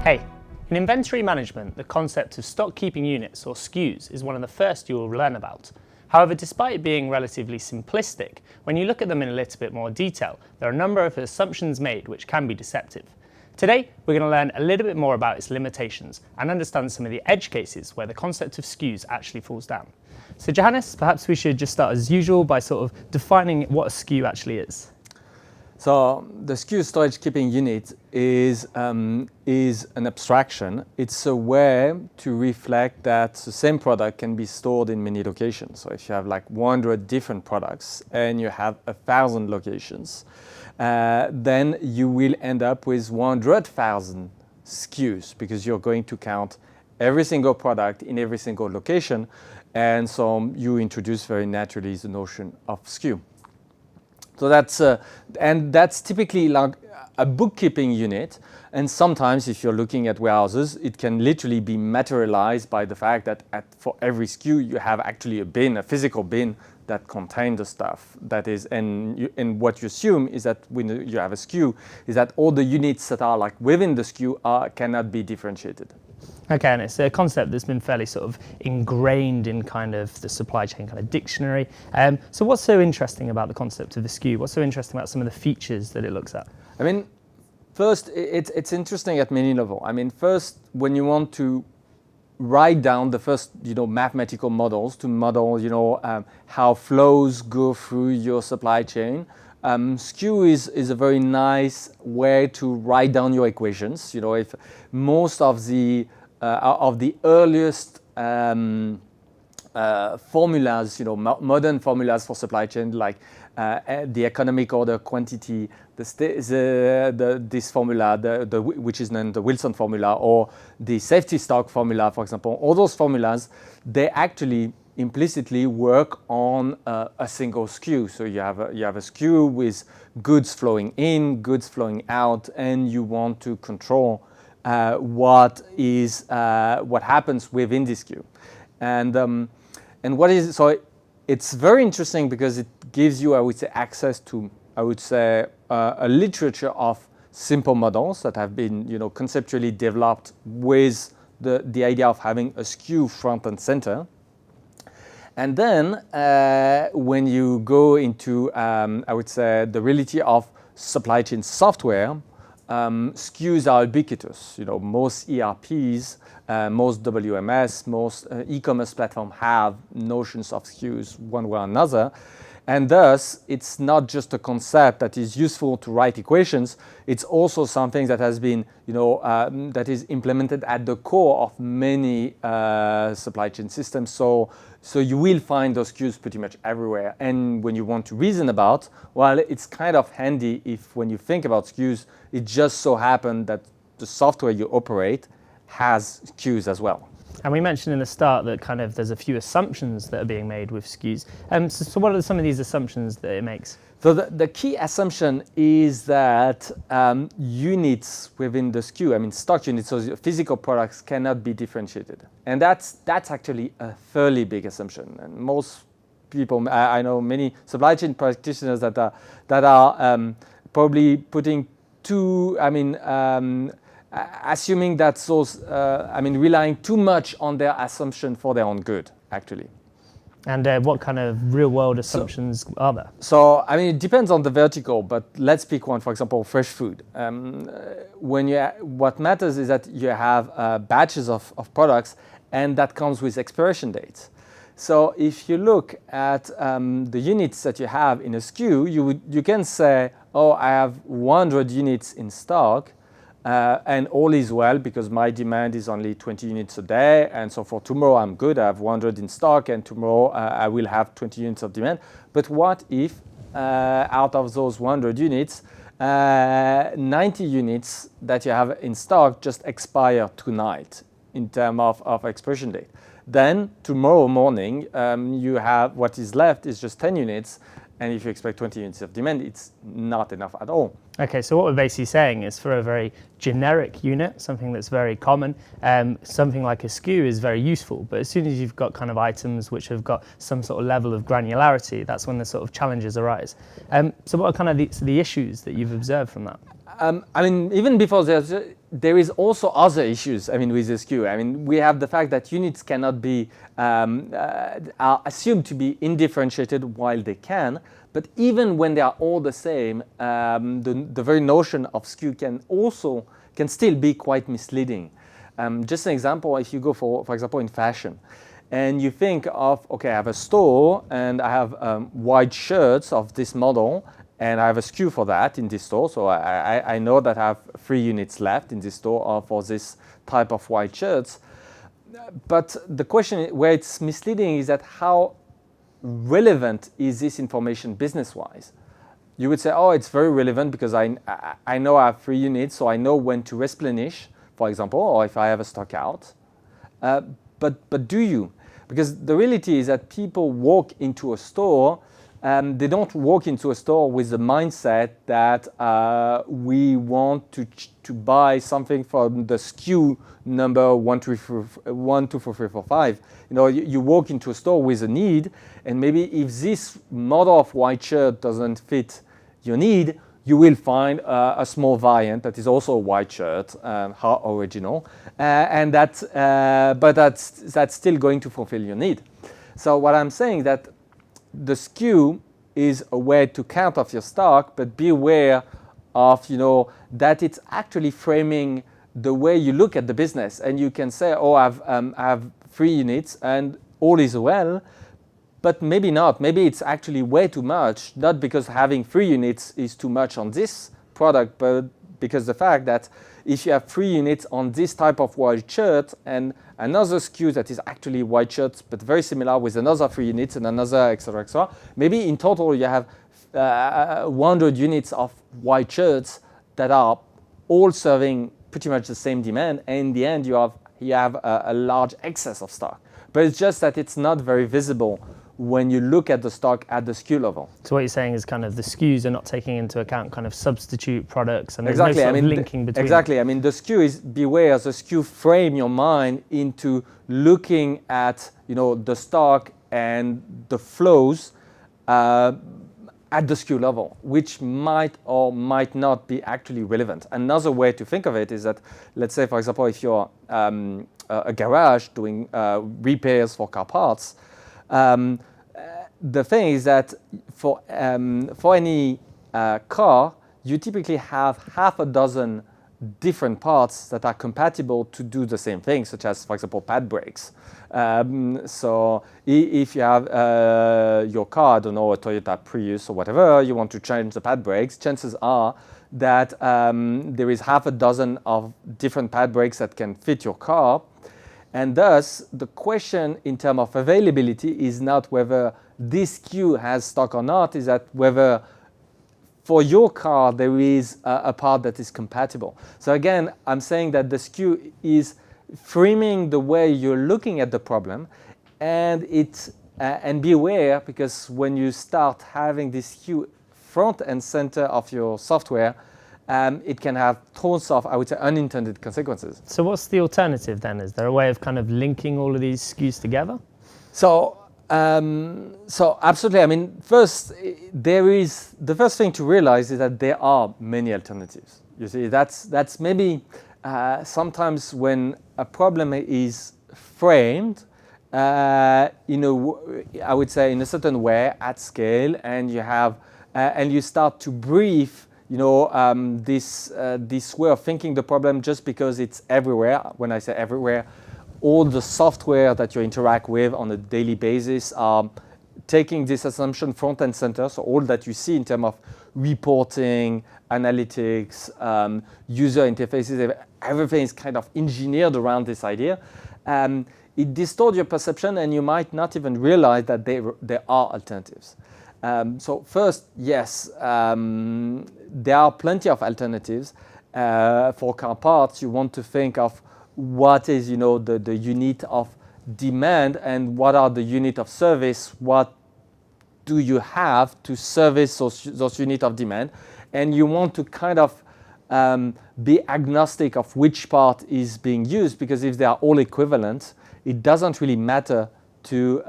Hey, in inventory management, the concept of stock keeping units or SKUs is one of the first you will learn about. However, despite being relatively simplistic, when you look at them in a little bit more detail, there are a number of assumptions made which can be deceptive. Today, we're going to learn a little bit more about its limitations and understand some of the edge cases where the concept of SKUs actually falls down. So Johannes, perhaps we should just start as usual by sort of defining what a SKU actually is. So the SKU storage keeping unit is an abstraction. It's a way to reflect that the same product can be stored in many locations. So if you have like 100 different products and you have 1,000 locations, then you will end up with 100,000 SKUs because you're going to count every single product in every single location. And so you introduce very naturally the notion of SKU. So that's typically like a bookkeeping unit. And sometimes if you're looking at warehouses, it can literally be materialized by the fact that for every SKU, you have actually a physical bin that contains the stuff. That is, and what you assume is that when you have a SKU, is that all the units that are like within the SKU cannot be differentiated. Okay, and it's a concept that's been fairly sort of ingrained in kind of the supply chain kind of dictionary. So what's so interesting about the concept of a SKU? What's so interesting about some of the features that it looks at? I mean, first, it's interesting at many levels. I mean, first, when you want to write down the first, mathematical models to model, how flows go through your supply chain, SKU is a very nice way to write down your equations. If most of the earliest formulas, modern formulas for supply chain, like the economic order quantity, this formula, which is known the Wilson formula, or the safety stock formula, for example, all those formulas, they actually implicitly work on a single SKU. So you have a SKU with goods flowing in, goods flowing out, and you want to control what happens within this SKU. So it's very interesting because it gives you, I would say, access to, a literature of simple models that have been, conceptually developed with the idea of having a SKU front and center. And then when you go into, the reality of supply chain software, SKUs are ubiquitous. Most ERPs, most WMS, most e-commerce platforms have notions of SKUs one way or another. And thus, it's not just a concept that is useful to write equations. It's also something that has been, that is implemented at the core of many supply chain systems. So you will find those SKUs pretty much everywhere. And when you want to reason about, well, it's kind of handy if when you think about SKUs, it just so happens that the software you operate has SKUs as well. And we mentioned in the start that kind of there's a few assumptions that are being made with SKUs. So what are some of these assumptions that it makes? So the key assumption is that units within the SKU, stock units, so physical products cannot be differentiated. And that's actually a fairly big assumption. And most people, I know many supply chain practitioners that are probably putting assuming that those, relying too much on their assumption for their own good, actually. And what kind of real-world assumptions are there? So, it depends on the vertical, but let's pick one. For example, fresh food. What matters is that you have batches of products, and that comes with expiration dates. So, if you look at the units that you have in a SKU, you can say, oh, I have 100 units in stock. And all is well because my demand is only 20 units a day. And so for tomorrow, I'm good. I have 100 in stock, and tomorrow I will have 20 units of demand. But what if out of those 100 units, 90 units that you have in stock just expire tonight in terms of expiration date? Then tomorrow morning, you have what is left is just 10 units. And if you expect 20 units of demand, it's not enough at all. Okay, so what we're basically saying is for a very generic unit, something that's very common, something like a SKU is very useful. But as soon as you've got kind of items which have got some sort of level of granularity, that's when the sort of challenges arise. So what are kind of the issues that you've observed from that? I mean, even before there is also other issues. I mean, with the SKU. I mean, we have the fact that units cannot be are assumed to be indifferentiated while they can. But even when they are all the same, the very notion of SKU can still be quite misleading. Just an example: if you go for example in fashion, and you think of, okay, I have a store and I have white shirts of this model, and I have a SKU for that in this store. So I know that I have 3 units left in this store for this type of white shirts. But the question where it's misleading is that how relevant is this information business-wise? You would say, oh, it's very relevant because I know I have 3 units, so I know when to replenish, for example, or if I have a stock out. But do you? Because the reality is that people walk into a store. They don't walk into a store with the mindset that we want to buy something from the SKU number 1, 2, 3, 4, 5. You know, you walk into a store with a need, and maybe if this model of white shirt doesn't fit your need, you will find a small variant that is also a white shirt, how original, and that's still going to fulfill your need. So what I'm saying that the SKU is a way to count off your stock, but be aware of, that it's actually framing the way you look at the business. And you can say, oh, I have 3 units and all is well, but maybe not. Maybe it's actually way too much, not because having 3 units is too much on this product, but because the fact that if you have 3 units on this type of white shirt and another SKU that is actually white shirts but very similar with another 3 units and another etc., maybe in total you have 100 units of white shirts that are all serving pretty much the same demand, and in the end you have a large excess of stock. But it's just that it's not very visible when you look at the stock at the SKU level. So what you're saying is kind of the SKUs are not taking into account kind of substitute products, and there's exactly. no sort of linking between. Exactly. I mean, the SKU is, beware, the SKU frame your mind into looking at, the stock and the flows at the SKU level, which might or might not be actually relevant. Another way to think of it is that, let's say, for example, if you're a garage doing repairs for car parts, the thing is that for any car, you typically have half a dozen different parts that are compatible to do the same thing, such as, for example, pad brakes. So if you have your car, I don't know, a Toyota Prius or whatever, you want to change the pad brakes, chances are that there is half a dozen of different pad brakes that can fit your car. And thus, the question in terms of availability is not whether this SKU has stock or not, is that whether for your car there is a part that is compatible. So again, I'm saying that the SKU is framing the way you're looking at the problem, and be aware, because when you start having this SKU front and center of your software, it can have tons of, I would say, unintended consequences. So what's the alternative then? Is there a way of kind of linking all of these SKUs together? So absolutely. I mean, first, the first thing to realize is that there are many alternatives. You see, that's maybe sometimes when a problem is framed, I would say in a certain way at scale, and you have, and you start to brief, this way of thinking the problem just because it's everywhere. When I say everywhere, all the software that you interact with on a daily basis are taking this assumption front and center. So all that you see in terms of reporting, analytics, user interfaces, everything is kind of engineered around this idea. It distorts your perception, and you might not even realize that there are alternatives. So first, yes, there are plenty of alternatives. For car parts, you want to think of what is, the unit of demand and what are the unit of service. What do you have to service those units of demand? And you want to kind of be agnostic of which part is being used, because if they are all equivalent, it doesn't really matter to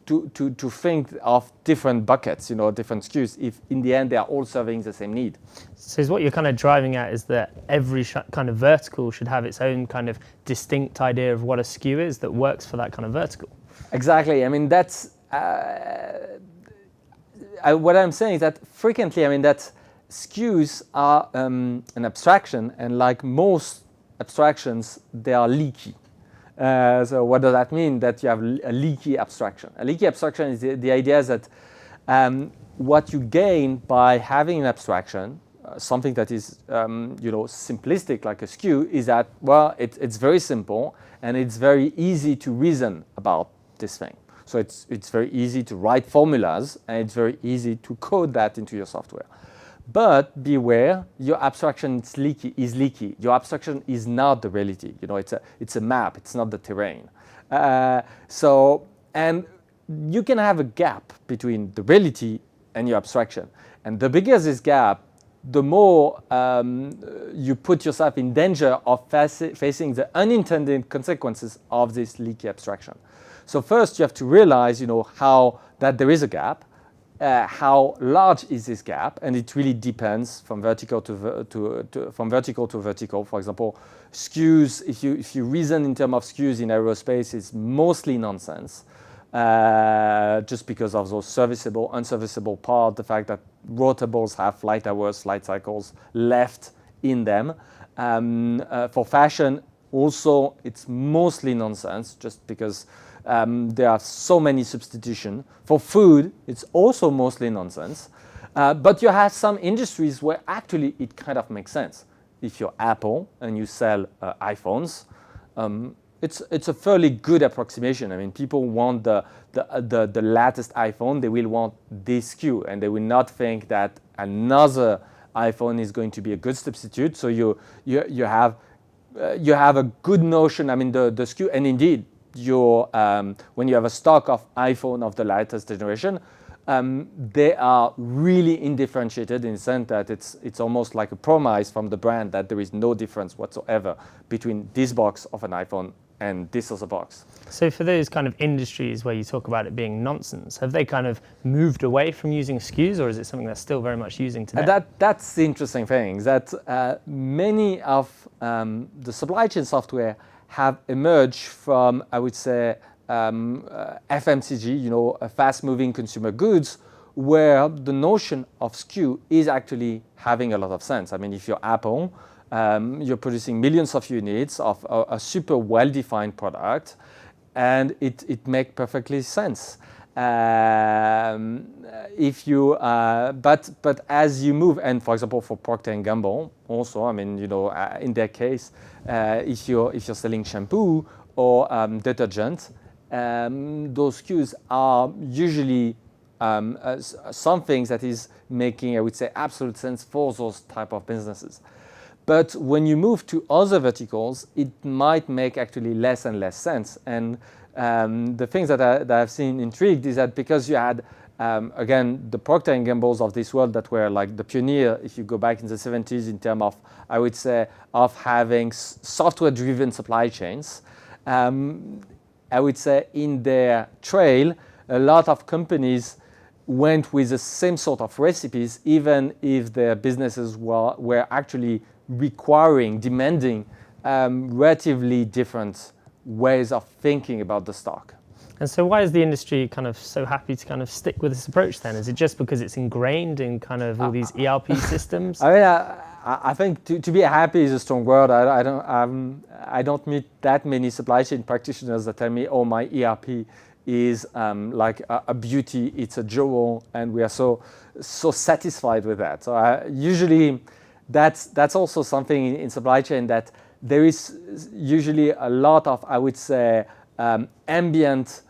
to think of different buckets, different SKUs, if in the end they are all serving the same need. So what you're kind of driving at is that every kind of vertical should have its own kind of distinct idea of what a SKU is that works for that kind of vertical. Exactly. I mean, that's what I'm saying is that frequently, I mean, that SKUs are an abstraction, and like most abstractions, they are leaky. So what does that mean? That you have a leaky abstraction. A leaky abstraction is the idea is that what you gain by having an abstraction, something that is simplistic like a SKU, is that, well, it's very simple and it's very easy to reason about this thing. So it's very easy to write formulas and it's very easy to code that into your software. But beware, your abstraction is leaky. Your abstraction is not the reality. It's a map. It's not the terrain. And you can have a gap between the reality and your abstraction. And the bigger this gap, the more you put yourself in danger of facing the unintended consequences of this leaky abstraction. So first, you have to realize, how that there is a gap. How large is this gap? And it really depends from vertical from vertical to vertical. For example, SKUs. If you reason in terms of SKUs in aerospace, it's mostly nonsense. Just because of those serviceable, unserviceable part, the fact that rotables have flight hours, flight cycles left in them. For fashion, also, it's mostly nonsense, just because there are so many substitutions. For food, it's also mostly nonsense. But you have some industries where actually it kind of makes sense. If you're Apple and you sell iPhones, it's a fairly good approximation. I mean, people want the latest iPhone. They will want this SKU, and they will not think that another iPhone is going to be a good substitute. So you have a good notion. I mean, the SKU, and indeed, when you have a stock of iPhone of the latest generation, they are really indifferentiated in the sense that it's almost like a promise from the brand that there is no difference whatsoever between this box of an iPhone and this other box. So for those kind of industries where you talk about it being nonsense, have they kind of moved away from using SKUs, or is it something that's still very much using today? That's the interesting thing, that many of the supply chain software have emerged from, I would say, FMCG, fast-moving consumer goods, where the notion of SKU is actually having a lot of sense. I mean, if you're Apple, you're producing millions of units of a super well-defined product, and it makes perfectly sense. But as you move, and for example for Procter & Gamble also, I mean, in their case, if you're selling shampoo or detergent, those SKUs are usually something that is making, I would say, absolute sense for those type of businesses. But when you move to other verticals, it might make actually less and less sense. And the things that I've seen intrigued is that because you had, again, the Procter & Gambles of this world that were like the pioneer, if you go back in the 70s, in terms of, I would say, of having software-driven supply chains, I would say in their trail, a lot of companies went with the same sort of recipes, even if their businesses were actually demanding relatively different ways of thinking about the stock. And so why is the industry kind of so happy to kind of stick with this approach then? Is it just because it's ingrained in kind of all these ERP systems? I mean, I think to be happy is a strong word. I don't meet that many supply chain practitioners that tell me, oh, my ERP is like a beauty, it's a jewel, and we are so satisfied with that. So usually that's also something in supply chain, that there is usually a lot of, I would say, ambient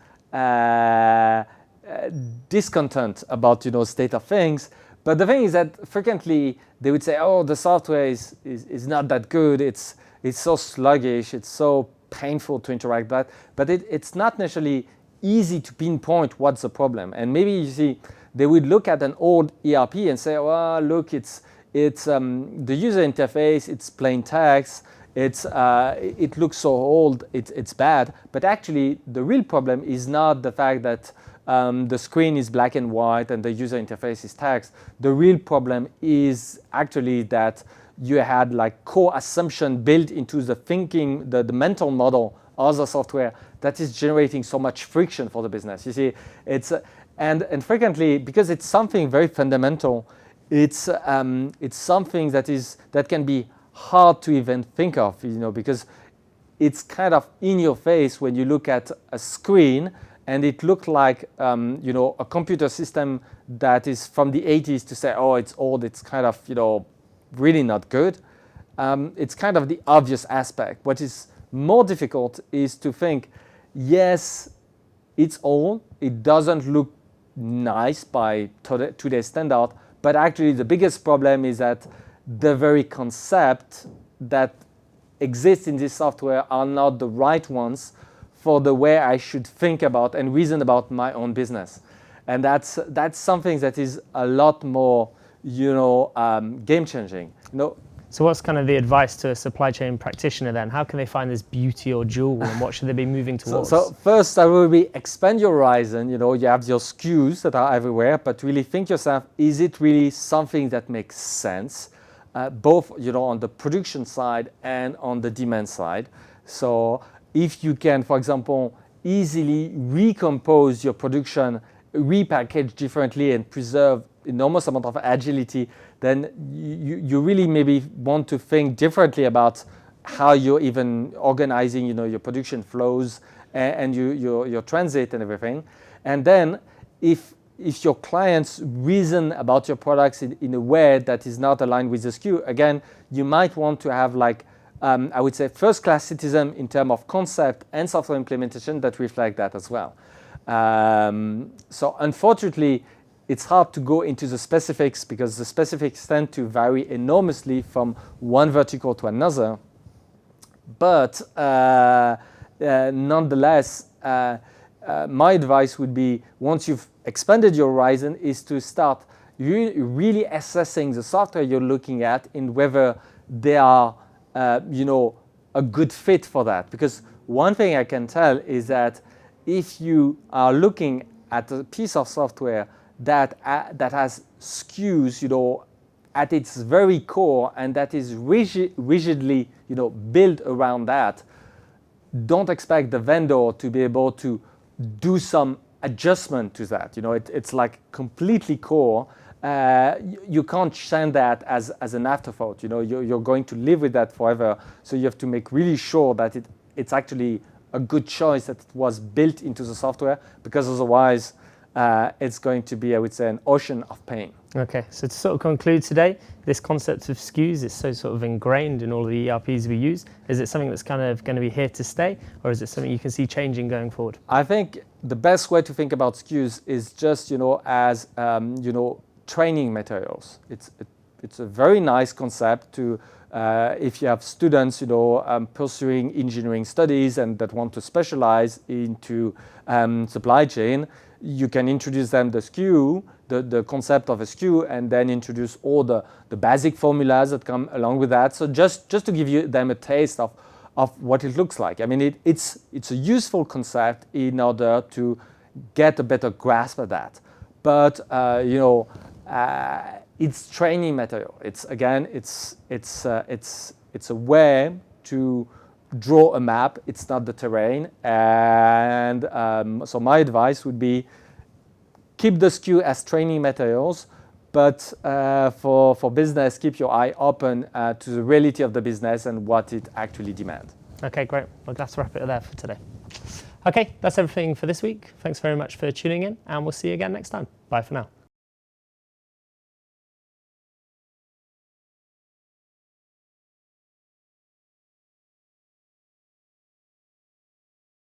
discontent about state of things. But the thing is that frequently they would say, oh, the software is not that good, it's so sluggish, it's so painful to interact with, but it's not necessarily easy to pinpoint what's the problem. And maybe you see they would look at an old ERP and say, well, look, it's the user interface, it's plain text, it looks so old, it's bad. But actually, the real problem is not the fact that the screen is black and white and the user interface is text. The real problem is actually that you had like core assumption built into the thinking, the mental model of the software that is generating so much friction for the business. You see, it's and frequently, because it's something very fundamental, it's something that can be hard to even think of, because it's kind of in your face when you look at a screen and it looked like a computer system that is from the 80s to say, oh, it's old, it's kind of really not good. It's kind of the obvious aspect. What is more difficult is to think, yes, it's old, it doesn't look nice by today's standard, but actually the biggest problem is that the very concept that exists in this software are not the right ones for the way I should think about and reason about my own business. And that's something that is a lot more game changing. So what's kind of the advice to a supply chain practitioner then? How can they find this beauty or jewel, and what should they be moving towards? So first, I will be expand your horizon. You have your SKUs that are everywhere, but really think yourself, is it really something that makes sense, both on the production side and on the demand side? So if you can, for example, easily recompose your production, repackage differently, and preserve enormous amount of agility, then you really maybe want to think differently about how you're even organizing, your production flows and your transit and everything. And then if your clients reason about your products in a way that is not aligned with the SKU, again, you might want to have I would say first-class citizen in terms of concept and software implementation that reflect that as well. So unfortunately, it's hard to go into the specifics because the specifics tend to vary enormously from one vertical to another. But nonetheless, my advice would be, once you've expanded your horizon, is to start really assessing the software you're looking at and whether they are a good fit for that. Because one thing I can tell is that if you are looking at a piece of software that has SKUs, at its very core, and that is rigidly, built around that, don't expect the vendor to be able to do some adjustment to that. It's like completely core. You can't send that as an afterthought. You're going to live with that forever. So you have to make really sure that it's actually a good choice that it was built into the software, because otherwise it's going to be, I would say, an ocean of pain. Okay, so to sort of conclude today, this concept of SKUs is so sort of ingrained in all of the ERPs we use. Is it something that's kind of going to be here to stay, or is it something you can see changing going forward? I think the best way to think about SKUs is just, as training materials. It's a very nice concept to if you have students, pursuing engineering studies and that want to specialize into supply chain. You can introduce them the SKU, the concept of a SKU, and then introduce all the basic formulas that come along with that. So just to give them a taste of what it looks like. I mean, it's a useful concept in order to get a better grasp of that. But it's training material. It's a way to draw a map. It's not the terrain. And so my advice would be, keep the SKU as training materials, but for business, keep your eye open to the reality of the business and what it actually demands. Okay, great. Well, let's wrap it there for today. Okay, that's everything for this week. Thanks very much for tuning in, and we'll see you again next time. Bye for now.